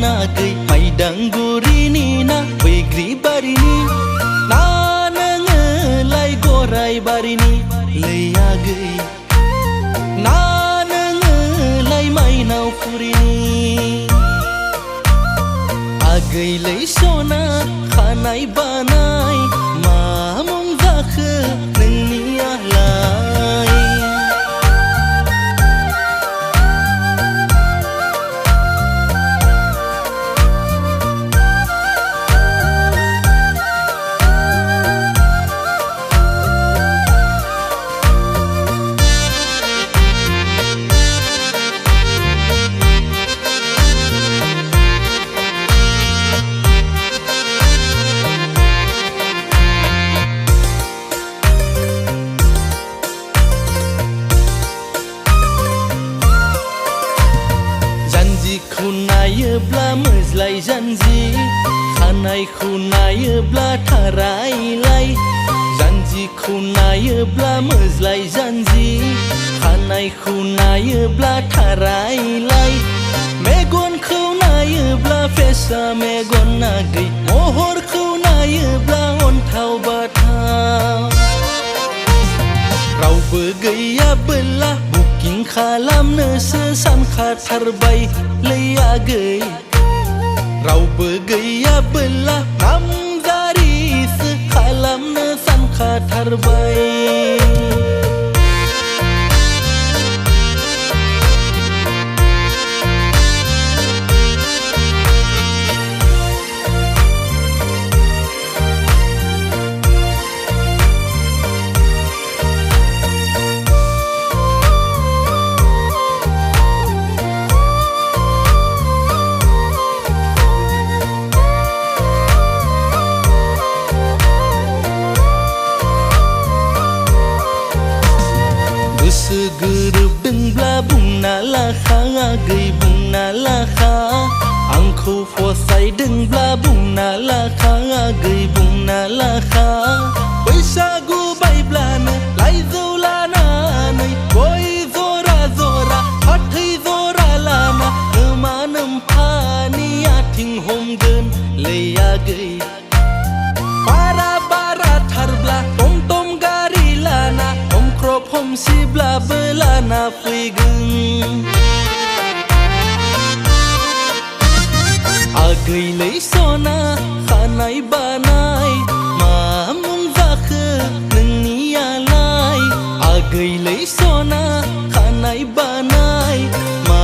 nagai maidang gurini na begri barini na nangelai gorai barini leyagai na nangelai mainau furini agai lei sona khanai banai mamong zakhe nengni alai नायोब्ला मोज्लाय जानजि खानायखौ नायोब्ला थारायलाय जानजिखौ नायोब्ला मोज्लाय जानजि खानायखौ नायोब्ला थारायलाय मेगनखौ नायोब्ला फेसा मेगन नागै महरखौ नायोब्ला अन्थाव बाथाव रावबो गैयाबोला बुकिं खालामनोसो सानखाथारबाय लैयागै रावबो गैयाबोला नामजारिसो खालामनो सानखाथारबाय गोरोबदोंब्ला बुंना लाखा आगै बुंना लाखा आंखौ फसायदोंब्ला बुंना लाखा आगै बुंना लाखा बैसागु बायब्लानो लाइजौ लानानै गय जरा जरा फाथै जरा लाना नोमा नोम्फानि आथिं हमगोन लैयागै बारा बाराथारब्ला टमटम गारि लाना हमसिब्लाबो लाना फैगोन आगैलै सना खानाय बानाय मा मुं जाखो नोंनियालाय आगैलै सना खानाय बानाय मा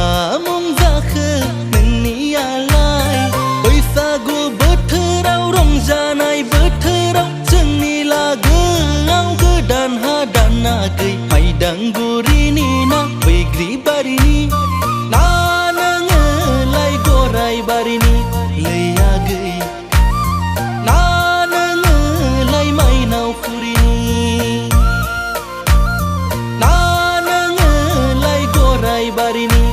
मुं जाखो नोंनियालाय बैसागु बोथोराव रंजानाय बोथोराव जोंनि लागोआव गोदान हादान नागै माइदां गुरिनि ना बैग्रि बारिनि ना नोङोलाय गराय बारिनि लैयागै ना नोङोलाय माइनाव खुरिनि ना नोङोलाय गराय बारिनि